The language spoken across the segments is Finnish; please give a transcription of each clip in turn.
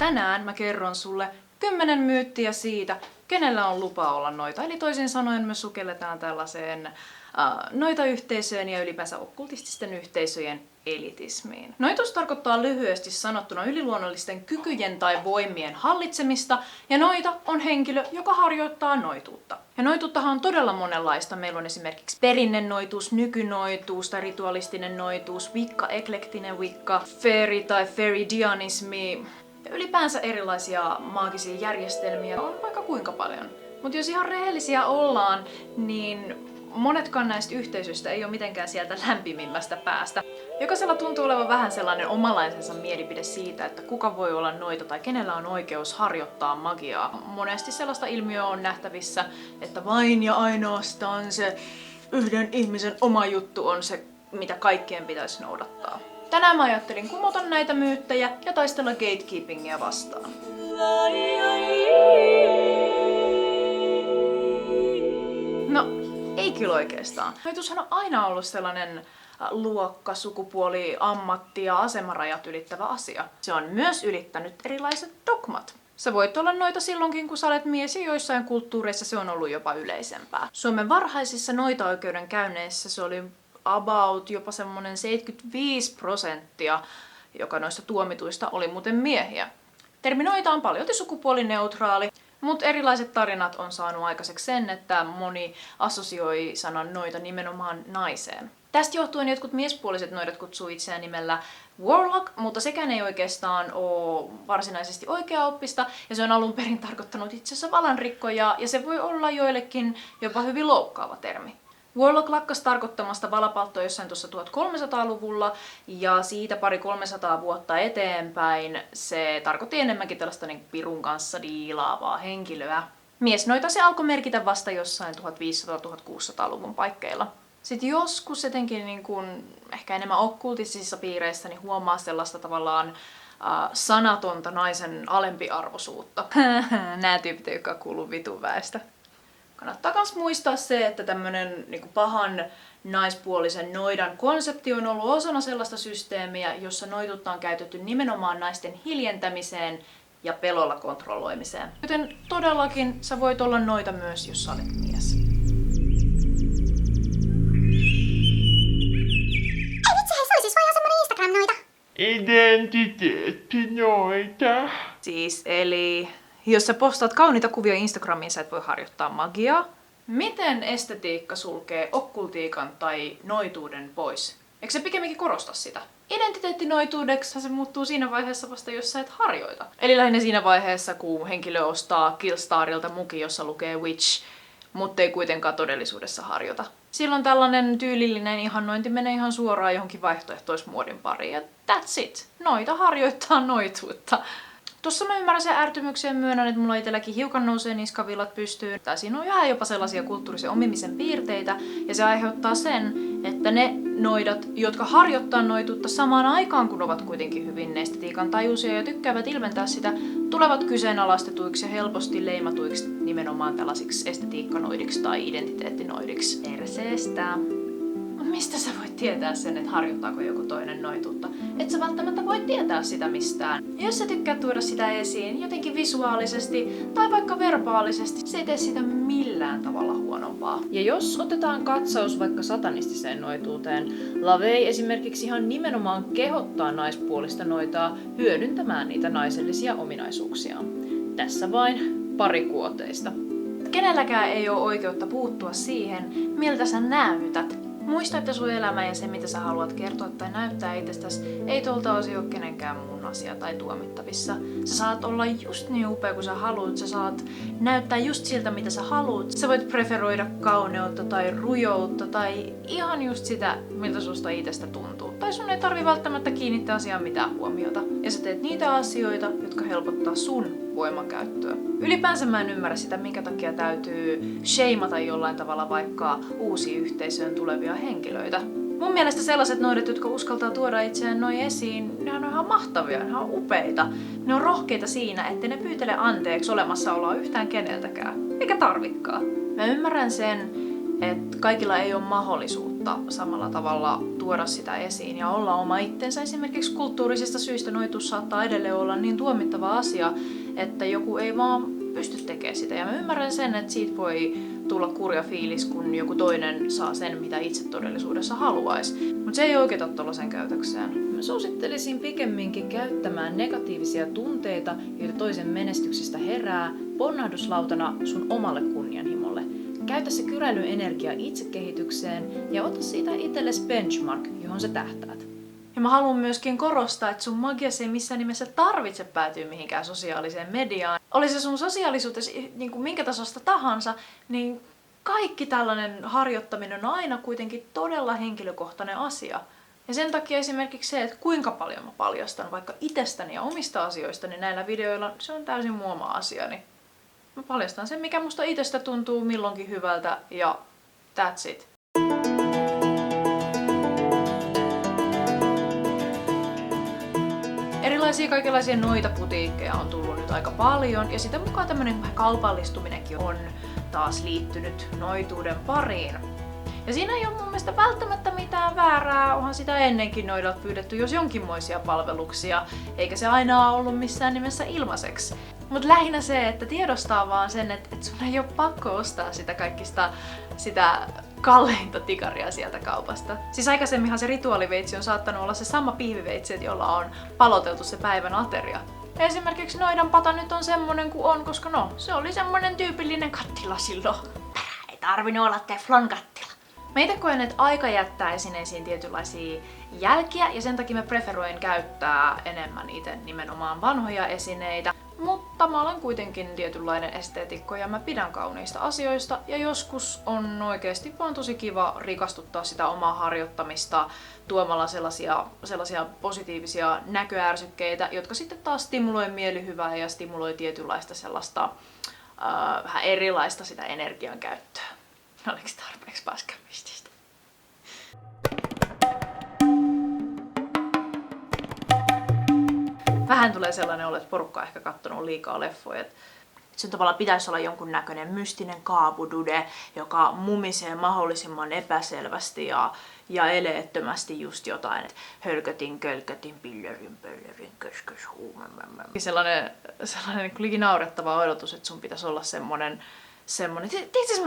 Tänään mä kerron sulle 10 myyttiä siitä, kenellä on lupa olla noita. Eli toisin sanoen me sukelletaan tällaiseen noita-yhteisöön ja ylipäänsä okkultististen yhteisöjen elitismiin. Noitus tarkoittaa lyhyesti sanottuna yliluonnollisten kykyjen tai voimien hallitsemista, ja noita on henkilö, joka harjoittaa noituutta. Ja noituuttahan on todella monenlaista. Meillä on esimerkiksi perinnenoituus, nykynoituus tai ritualistinen noituus, wicca, eklektinen wicca, fairy tai fairydianismi. Ja ylipäänsä erilaisia maagisia järjestelmiä on vaikka kuinka paljon. Mutta jos ihan rehellisiä ollaan, niin monetkaan näistä yhteisöistä ei ole mitenkään sieltä lämpimimmästä päästä. Jokaisella tuntuu olevan vähän sellainen omanlaisensa mielipide siitä, että kuka voi olla noita tai kenellä on oikeus harjoittaa magiaa. Monesti sellaista ilmiöä on nähtävissä, että vain ja ainoastaan se yhden ihmisen oma juttu on se, mitä kaikkien pitäisi noudattaa. Tänään mä ajattelin kumota näitä myyttejä ja taistella gatekeepingia vastaan. No, ei kyllä oikeastaan. Noitushan on aina ollut sellainen luokka, sukupuoli, ammatti ja asemarajat ylittävä asia. Se on myös ylittänyt erilaiset dogmat. Sä voit olla noita silloinkin, kun sä olet mies, ja joissain kulttuureissa se on ollut jopa yleisempää. Suomen varhaisissa noita-oikeudenkäynneissä se oli about jopa semmonen 75%, joka noista tuomituista oli muuten miehiä. Termi noita on paljolti sukupuolineutraali, mutta erilaiset tarinat on saanut aikaiseksi sen, että moni assosioi sanan noita nimenomaan naiseen. Tästä johtuen jotkut miespuoliset noidat kutsuu itseään nimellä warlock, mutta sekään ei oikeastaan ole varsinaisesti oikeaoppista, ja se on alun perin tarkoittanut itse asiassa valanrikkojaa, ja se voi olla joillekin jopa hyvin loukkaava termi. Warlock lakkasi tarkoittamasta valapalttoa jossain tuossa 1300-luvulla, ja siitä 200-300 vuotta eteenpäin se tarkoitti enemmänkin tällaista pirun kanssa diilaavaa henkilöä. Miesnoita se alkoi merkitä vasta jossain 1500-1600-luvun paikkeilla. Sitten joskus etenkin ehkä enemmän okkultisissa piireissä niin huomaa sellaista tavallaan sanatonta naisen alempiarvoisuutta. Nää tyypit, jotka kuuluu vitun väestä. Kannattaa myös muistaa se, että tämmönen pahan naispuolisen noidan konsepti on ollut osana sellaista systeemiä, jossa noituutta on käytetty nimenomaan naisten hiljentämiseen ja pelolla kontrolloimiseen. Joten todellakin sä voit olla noita myös, jos sä olet mies. Ei vitsi, hei, se oli siis vaan ihan semmonen Instagram-noita. Identiteettinoita. Siis eli jos sä postaat kauniita kuvia Instagramiin, sä et voi harjoittaa magiaa. Miten estetiikka sulkee okkultiikan tai noituuden pois? Eikö se pikemminkin korosta sitä? Identiteettinoituudeksi se muuttuu siinä vaiheessa vasta, jos sä et harjoita. Eli lähinnä siinä vaiheessa, kun henkilö ostaa Killstarilta muki, jossa lukee Witch, mutta ei kuitenkaan todellisuudessa harjoita. Silloin tällainen tyylillinen ihannointi menee ihan suoraan johonkin vaihtoehtoismuodin pariin. Ja that's it. Noita harjoittaa noituutta. Tuossa mä ymmärrän sen ärtymyksen ja myönnän, että mulla itselläkin hiukan nousee niskavillat pystyyn. Tai siinä on vähän jopa sellaisia kulttuurisen omimisen piirteitä, ja se aiheuttaa sen, että ne noidat, jotka harjoittaa noituutta samaan aikaan, kun ovat kuitenkin hyvin estetiikan tajuisia ja tykkäävät ilmentää sitä, tulevat kyseenalaistetuiksi ja helposti leimatuiksi nimenomaan tällaisiksi estetiikkanoidiksi tai identiteettinoidiksi. Perseestä. Mistä sä voit tietää sen, että harjoittaako joku toinen noituutta? Et sä välttämättä voi tietää sitä mistään. Ja jos sä tykkäät tuoda sitä esiin jotenkin visuaalisesti tai vaikka verbaalisesti, se ei tee sitä millään tavalla huonompaa. Ja jos otetaan katsaus vaikka satanistiseen noituuteen, LaVey esimerkiksi ihan nimenomaan kehottaa naispuolista noitaa hyödyntämään niitä naisellisia ominaisuuksiaan. Tässä vain pari kuoteista. Kenelläkään ei ole oikeutta puuttua siihen, miltä sä näytät. Muista, että sun elämä ja se, mitä sä haluat kertoa tai näyttää itsestäsi, ei tuolta osin ole kenenkään muun asia tai tuomittavissa. Sä saat olla just niin upea kuin sä haluat, sä saat näyttää just siltä, mitä sä haluat. Sä voit preferoida kauneutta tai rujoutta tai ihan just sitä, miltä susta itsestä tuntuu. Tai sun ei tarvi välttämättä kiinnittää asiaan mitään huomiota. Ja sä teet niitä asioita, jotka helpottaa sun voimankäyttöä. Ylipäänsä mä en ymmärrä sitä, minkä takia täytyy shameata jollain tavalla vaikka uusiin yhteisöön tulevia henkilöitä. Mun mielestä sellaiset noidat, jotka uskaltaa tuoda itseään noin esiin, ne on ihan mahtavia, ne on upeita. Ne on rohkeita siinä, ettei ne pyytele anteeksi olemassaoloa yhtään keneltäkään. Eikä tarvikkaa. Mä ymmärrän sen, että kaikilla ei ole mahdollisuutta mutta samalla tavalla tuoda sitä esiin ja olla oma itsensä. Esimerkiksi kulttuurisista syistä noitus saattaa edelleen olla niin tuomittava asia, että joku ei vaan pysty tekemään sitä. Ja mä ymmärrän sen, että siitä voi tulla kurja fiilis, kun joku toinen saa sen, mitä itse todellisuudessa haluaisi. Mutta se ei oikeeta tollasen käytökseen. Mä suosittelisin pikemminkin käyttämään negatiivisia tunteita, joita toisen menestyksestä herää, ponnahduslautana sun omalle kunnianhimolle. Käytä se kyräilyenergia itsekehitykseen ja ota siitä itsellesi benchmark, johon sä tähtäät. Ja mä haluan myöskin korostaa, että sun magiassa ei missään nimessä tarvitse päätyä mihinkään sosiaaliseen mediaan. Oli se sun sosiaalisuutesi niin kuin minkä tasosta tahansa, niin kaikki tällainen harjoittaminen on aina kuitenkin todella henkilökohtainen asia. Ja sen takia esimerkiksi se, että kuinka paljon mä paljastan vaikka itsestäni ja omista asioistani näillä videoilla, se on täysin mun oma asiani. Mä paljastan sen, mikä musta itsestä tuntuu milloinkin hyvältä ja that's it. Kaikenlaisia noita putiikkeja on tullut nyt aika paljon ja sitä mukaan tämmönen kaupallistuminenkin on taas liittynyt noituuden pariin. Ja siinä ei ole mun mielestä välttämättä mitään väärää, onhan sitä ennenkin noidalta pyydetty jos jonkinmoisia palveluksia, eikä se aina ole ollut missään nimessä ilmaiseksi. Mutta lähinnä se, että tiedostaa vaan sen, että sun ei ole pakko ostaa sitä kaikista sitä kalleinta tikaria sieltä kaupasta. Siis aikaisemminhan se rituaaliveitsi on saattanut olla se sama pihviveitsi, jolla on paloteltu se päivän ateria. Esimerkiksi noidan pata nyt on semmonen kuin on, koska no, se oli semmonen tyypillinen kattila silloin. Ei tarvinnut olla teflon kattila. Mä itse koen, että aika jättää esineisiin tietynlaisia jälkiä ja sen takia mä preferoin käyttää enemmän itse nimenomaan vanhoja esineitä. Mutta mä olen kuitenkin tietynlainen esteetikko ja mä pidän kauniista asioista ja joskus on oikeesti vaan tosi kiva rikastuttaa sitä omaa harjoittamista tuomalla sellaisia positiivisia näköärsykkeitä, jotka sitten taas stimuloi mielihyvää ja stimuloi tietynlaista sellaista vähän erilaista sitä energian käyttöä. Oliko tarpeeksi paskamistista? Vähän tulee sellainen olo, että porukka on ehkä kattonut liikaa leffoja. Että sen tavalla pitäisi olla jonkun näköinen mystinen kaapudude, joka mumisee mahdollisimman epäselvästi ja eleettömästi just jotain. Että hölkötin, kölkötin, pillerin, pöllerin, köskös, Sellainen liki naurettava odotus, että sun pitäisi olla semmonen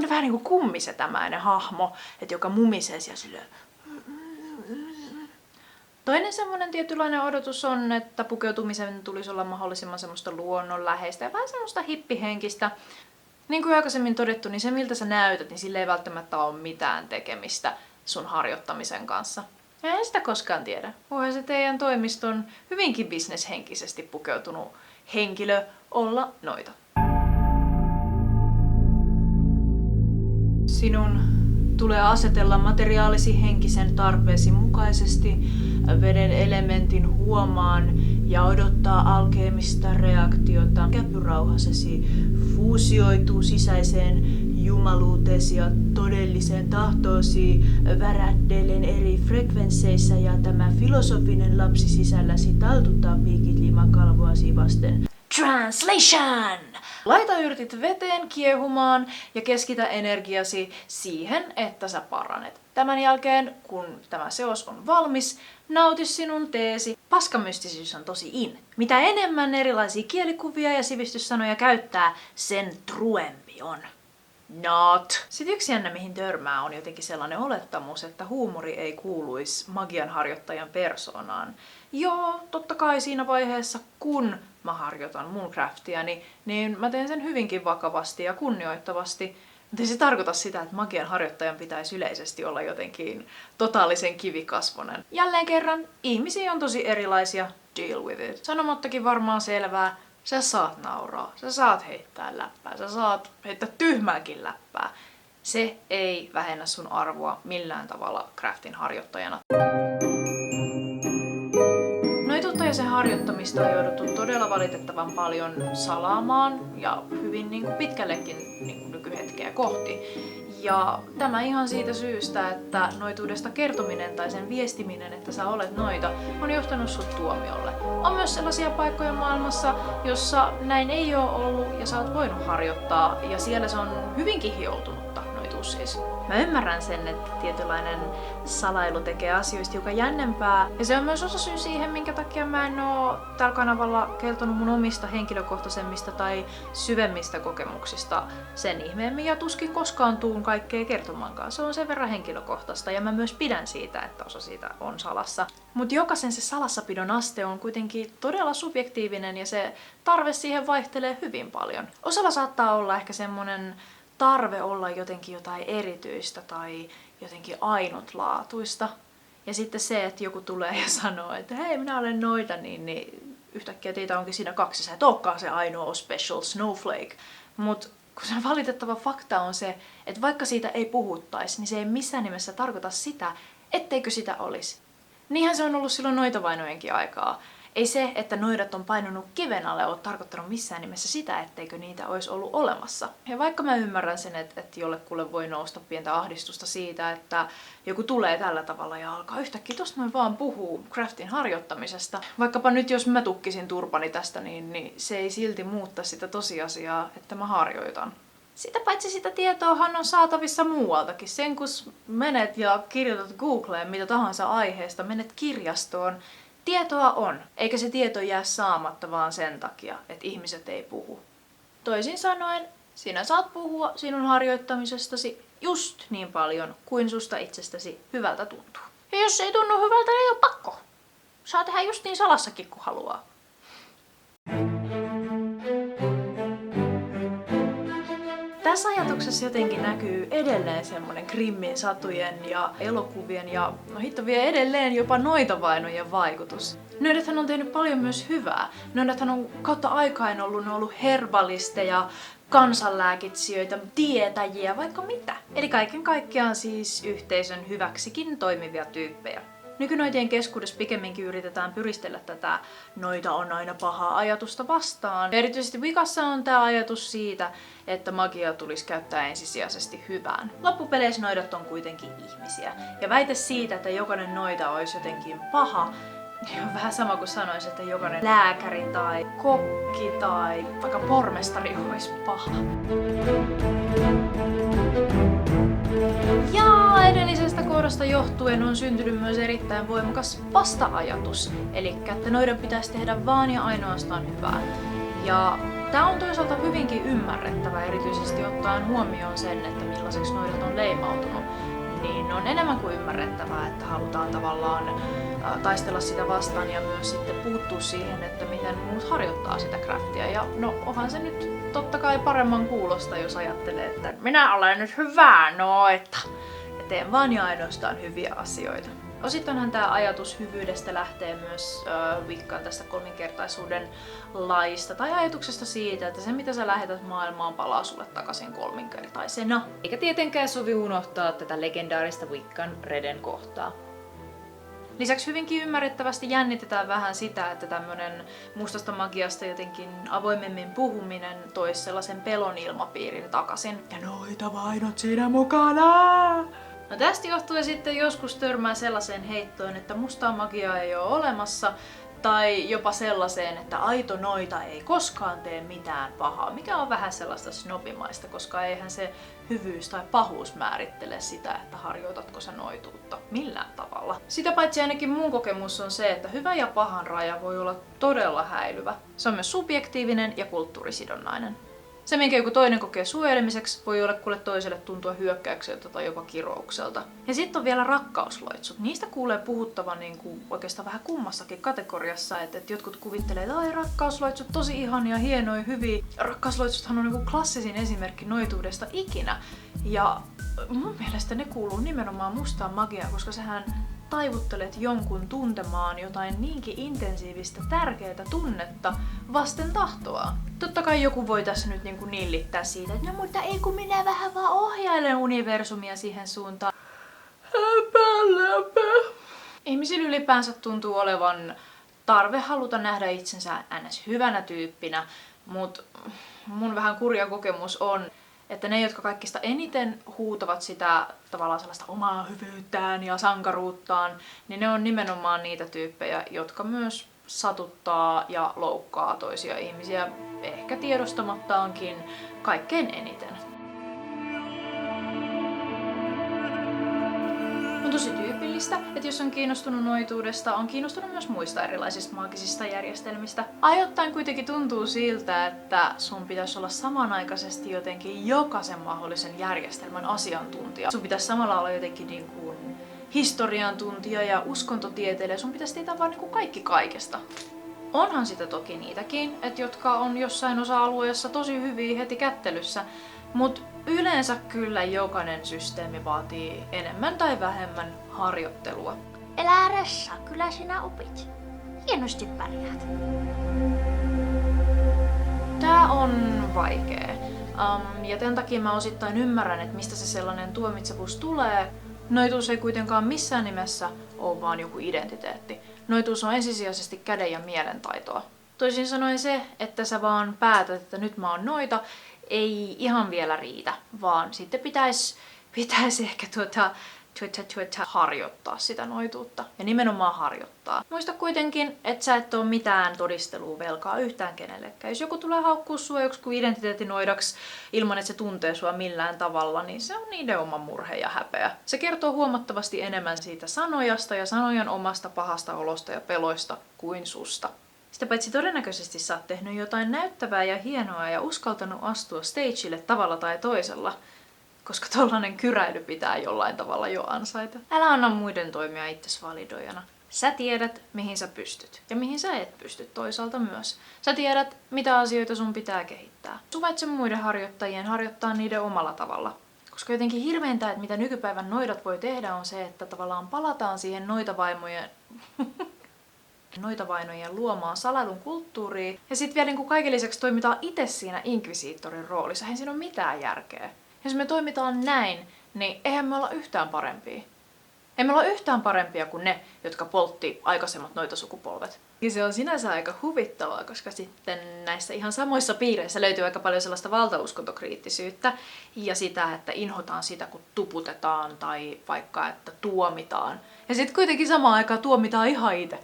vähän niin kuin kummisetämäinen hahmo, että joka mumisee siellä silleen. Toinen semmoinen tietynlainen odotus on, että pukeutumisen tulisi olla mahdollisimman semmoista luonnonläheistä ja vähän semmoista hippihenkistä. Niin kuin aikaisemmin todettu, niin se miltä sä näytät, niin sillä ei välttämättä ole mitään tekemistä sun harjoittamisen kanssa. Ja en sitä koskaan tiedä. Voihan se teidän toimiston hyvinkin bisneshenkisesti pukeutunut henkilö olla noita. Sinun tulee asetella materiaalisi henkisen tarpeesi mukaisesti veden elementin huomaan ja odottaa alkeemista reaktiota. Käpyrauhasesi fuusioituu sisäiseen jumaluuteesi ja todelliseen tahtoosi värähdellen eri frekvensseissä ja tämä filosofinen lapsi sisälläsi taltuttaa piikit limakalvoasi vasten. Translation! Laita yrtit veteen kiehumaan ja keskitä energiasi siihen, että sä paranet. Tämän jälkeen, kun tämä seos on valmis, nauti sinun teesi. Paskamystisyys on tosi in. Mitä enemmän erilaisia kielikuvia ja sivistyssanoja käyttää, sen truempi on. Not. Sitten yksi jännä, mihin törmää, on jotenkin sellainen olettamus, että huumori ei kuuluisi magian harjoittajan persoonaan. Joo, totta kai siinä vaiheessa, kun mä harjoitan mun craftiani, niin mä teen sen hyvinkin vakavasti ja kunnioittavasti. Mutta ei se tarkoita sitä, että magian harjoittajan pitäisi yleisesti olla jotenkin totaalisen kivikasvonen. Jälleen kerran, ihmisiä on tosi erilaisia, deal with it. Sanomattakin varmaan selvää, sä saat nauraa, sä saat heittää läppää, sä saat heittää tyhmääkin läppää. Se ei vähennä sun arvoa millään tavalla craftin harjoittajana. Noituutta ja sen harjoittamista on jouduttu todella valitettavan paljon salaamaan ja hyvin pitkällekin nykyhetkeä kohti. Ja tämä ihan siitä syystä, että noituudesta kertominen tai sen viestiminen, että sä olet noita, on johtanut sut tuomiolle. On myös sellaisia paikkoja maailmassa, jossa näin ei ole ollut ja sä oot voinut harjoittaa ja siellä se on hyvinkin hioutunutta noituusharjoittamista. salaisuus siis. Mä ymmärrän sen, että tietynlainen salailu tekee asioista hiukan jännempää. Ja se on myös osa syy siihen, minkä takia mä en oo tällä kanavalla kertonut mun omista henkilökohtaisemmista tai syvemmistä kokemuksista sen ihmeemmin. Ja tuskin koskaan tuun kaikkea kertomaankaan. Se on sen verran henkilökohtaista ja mä myös pidän siitä, että osa siitä on salassa. Mutta jokaisen se salassapidon aste on kuitenkin todella subjektiivinen ja se tarve siihen vaihtelee hyvin paljon. Osalla saattaa olla ehkä semmonen tarve olla jotenkin jotain erityistä tai jotenkin ainutlaatuista. Ja sitten se, että joku tulee ja sanoo, että hei, minä olen noita, niin yhtäkkiä teitä onkin siinä kaksi. Sä et olekaan se ainoa special snowflake. Mutta kun se valitettava fakta on se, että vaikka siitä ei puhuttaisi, niin se ei missään nimessä tarkoita sitä, etteikö sitä olisi. Niinhän se on ollut silloin noitavainojenkin aikaa. Ei se, että noidat on painunut kiven alle, ole tarkoittanut missään nimessä sitä, etteikö niitä olisi ollut olemassa. Ja vaikka mä ymmärrän sen, että jollekulle voi nousta pientä ahdistusta siitä, että joku tulee tällä tavalla ja alkaa yhtäkkiä tosta noin vaan puhuu craftin harjoittamisesta. Vaikkapa nyt jos mä tukkisin turpani tästä, niin se ei silti muutta sitä tosiasiaa, että mä harjoitan. Sitä paitsi sitä tietoahan on saatavissa muualtakin. Sen kun menet ja kirjoitat Googleen mitä tahansa aiheesta, menet kirjastoon, tietoa on, eikä se tieto jää saamatta vaan sen takia, että ihmiset ei puhu. Toisin sanoen, sinä saat puhua sinun harjoittamisestasi just niin paljon kuin susta itsestäsi hyvältä tuntuu. Ja jos ei tunnu hyvältä, niin ei ole pakko. Saa tehdä just niin salassakin kuin haluaa. Tässä ajatuksessa jotenkin näkyy edelleen semmonen Grimmin satujen ja elokuvien ja no hitto vie edelleen jopa noitavainojen vaikutus. Noidathan on tehnyt paljon myös hyvää. Noidathan on kautta aikain ollut herbalisteja, kansanlääkitsijöitä, tietäjiä, vaikka mitä. Eli kaiken kaikkiaan siis yhteisön hyväksikin toimivia tyyppejä. Nykynoitien keskuudessa pikemminkin yritetään pyristellä tätä noita on aina pahaa ajatusta vastaan. Ja erityisesti Wiccassa on tämä ajatus siitä, että magia tulisi käyttää ensisijaisesti hyvään. Loppupeleissä noidat on kuitenkin ihmisiä. Ja väite siitä, että jokainen noita olisi jotenkin paha, niin on vähän sama kuin sanoisi, että jokainen lääkäri tai kokki tai vaikka pormestari olisi paha. Ja edellisestä kohdasta johtuen on syntynyt myös erittäin voimakas vasta-ajatus. Eli että noidan pitäisi tehdä vaan ja ainoastaan hyvää. Ja tää on toisaalta hyvinkin ymmärrettävä, erityisesti ottaen huomioon sen, että millaiseksi noidat on leimautunut. Niin on enemmän kuin ymmärrettävää, että halutaan tavallaan taistella sitä vastaan ja myös sitten puuttua siihen, että miten muut harjoittaa sitä craftia. Ja no onhan se nyt totta kai paremman kuulosta, jos ajattelee, että minä olen nyt hyvää noita ja teen vaan ja ainoastaan hyviä asioita. Osittainhan tämä ajatus hyvyydestä lähtee myös Wiccan tästä kolminkertaisuuden laista tai ajatuksesta siitä, että se mitä sä lähetät maailmaan palaa sulle takaisin kolminkertaisena. Eikä tietenkään sovi unohtaa tätä legendaarista Wiccan Reden kohtaa. Lisäksi hyvinkin ymmärrettävästi jännitetään vähän sitä, että tämmönen mustasta magiasta jotenkin avoimemmin puhuminen toisi sellaisen pelon ilmapiirin takaisin. Ja noita vainot siinä mukana! No tästä johtuen sitten joskus törmää sellaiseen heittoon, että mustaa magiaa ei ole olemassa, tai jopa sellaiseen, että aito noita ei koskaan tee mitään pahaa, mikä on vähän sellaista snobimaista, koska eihän se hyvyys tai pahuus määrittele sitä, että harjoitatko sä noituutta millään tavalla. Sitä paitsi ainakin mun kokemus on se, että hyvä ja pahan raja voi olla todella häilyvä. Se on myös subjektiivinen ja kulttuurisidonnainen. Se, minkä joku toinen kokee suojelemiseksi, voi jollekulle toiselle tuntua hyökkäykseltä tai jopa kiroukselta. Ja sitten on vielä rakkausloitsut. Niistä kuulee puhuttavan oikeastaan vähän kummassakin kategoriassa, että jotkut kuvittelee, että ai rakkausloitsut tosi ihania, hienoja, hyviä. Rakkausloitsuthan on klassisin esimerkki noituudesta ikinä. Ja mun mielestä ne kuuluu nimenomaan mustaan magiaan, koska sähän taivuttelet jonkun tuntemaan jotain niinkin intensiivistä, tärkeää tunnetta vasten tahtoa. Totta kai joku voi tässä nyt nillittää siitä, että no mutta ei kun minä vähän vaan ohjailen universumia siihen suuntaan. Ihmisillä ylipäänsä tuntuu olevan tarve haluta nähdä itsensä ns. Hyvänä tyyppinä, mutta mun vähän kurja kokemus on, että ne, jotka kaikista eniten huutavat sitä tavallaan sellaista omaa hyvyyttään ja sankaruuttaan, niin ne on nimenomaan niitä tyyppejä, jotka myös satuttaa ja loukkaa toisia ihmisiä, ehkä tiedostamattaankin kaikkein eniten. tyypillistä, että jos on kiinnostunut noituudesta, on kiinnostunut myös muista erilaisista maagisista järjestelmistä. Ajoittain kuitenkin tuntuu siltä, että sun pitäisi olla samanaikaisesti jotenkin jokaisen mahdollisen järjestelmän asiantuntija. Sun pitäisi samalla olla jotenkin niin kuin historian tuntija ja uskontotieteilijä, sun pitäisi tietää vaan niin kuin kaikki kaikesta. Onhan sitä toki niitäkin, että jotka on jossain osa-alueessa tosi hyviä heti kättelyssä, mutta yleensä kyllä jokainen systeemi vaatii enemmän tai vähemmän harjoittelua. Elää ressaa, kyllä sinä opit. Hienosti pärjäät. Tää on vaikea. Ja tämän takia mä osittain ymmärrän, että mistä se sellainen tuomitsevuus tulee. Noituus ei kuitenkaan missään nimessä ole vaan joku identiteetti. Noituus on ensisijaisesti käden ja mielen taitoa. Toisin sanoen se, että sä vaan päätät, että nyt mä oon noita, ei ihan vielä riitä, vaan sitten pitäisi ehkä harjoittaa sitä noituutta. Ja nimenomaan harjoittaa. Muista kuitenkin, että sä et oo mitään todistelua velkaa yhtään kenellekään. Jos joku tulee haukkuu sua joku identiteettinoidaksi ilman, että se tuntee sua millään tavalla, niin se on niiden oma murhe ja häpeä. Se kertoo huomattavasti enemmän siitä sanojasta ja sanojan omasta pahasta olosta ja peloista kuin susta. Sitä paitsi todennäköisesti sä oot tehnyt jotain näyttävää ja hienoa ja uskaltanut astua stageille tavalla tai toisella, koska tollanen kyräily pitää jollain tavalla jo ansaita. Älä anna muiden toimia itses validoijana. Sä tiedät, mihin sä pystyt ja mihin sä et pysty toisaalta myös. Sä tiedät, mitä asioita sun pitää kehittää. Suvaitse muiden harjoittajien harjoittaa niiden omalla tavalla. Koska jotenkin hirveintä, että mitä nykypäivän noidat voi tehdä, on se, että tavallaan palataan siihen noitavainojen luomaan salailun kulttuuriin. Ja sitten vielä niin kuin kaiken lisäksi toimitaan itse siinä inkvisiittorin roolissa. Eihän siinä ole mitään järkeä. Jos me toimitaan näin, niin eihän me olla yhtään parempia. Ei me olla yhtään parempia kuin ne, jotka poltti aikaisemmat noitasukupolvet. Ja se on sinänsä aika huvittavaa, koska sitten näissä ihan samoissa piireissä löytyy aika paljon sellaista valtauskontokriittisyyttä ja sitä, että inhotaan sitä, kun tuputetaan tai vaikka, että tuomitaan. Ja sitten kuitenkin samaan aikaan tuomitaan ihan itse.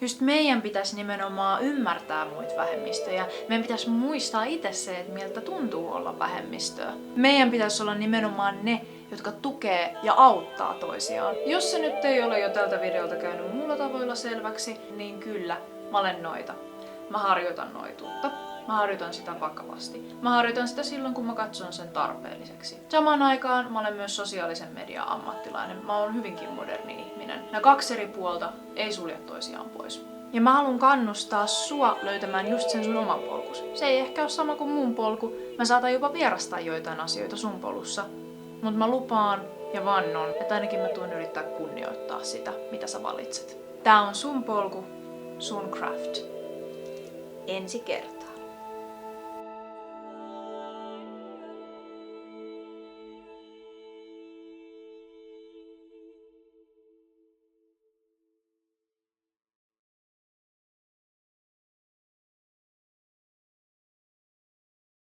Just meidän pitäisi nimenomaan ymmärtää muita vähemmistöjä. Meidän pitäisi muistaa itse se, että miltä tuntuu olla vähemmistöä. Meidän pitäisi olla nimenomaan ne, jotka tukee ja auttaa toisiaan. Jos se nyt ei ole jo tältä videolta käynyt mulla tavoilla selväksi, niin kyllä, mä olen noita. Mä harjoitan noituutta. Mä harjoitan sitä vakavasti. Mä harjoitan sitä silloin, kun mä katson sen tarpeelliseksi. Samaan aikaan mä olen myös sosiaalisen median ammattilainen. Mä oon hyvinkin moderni ihminen. Nämä kaksi eri puolta ei sulje toisiaan pois. Ja mä haluan kannustaa sua löytämään just sen sun oman polkus. Se ei ehkä ole sama kuin mun polku. Mä saatan jopa vierastaa joitain asioita sun polussa. Mutta mä lupaan ja vannon, että ainakin mä tuun yrittää kunnioittaa sitä, mitä sä valitset. Tää on sun polku, sun craft. Ensi kertaa.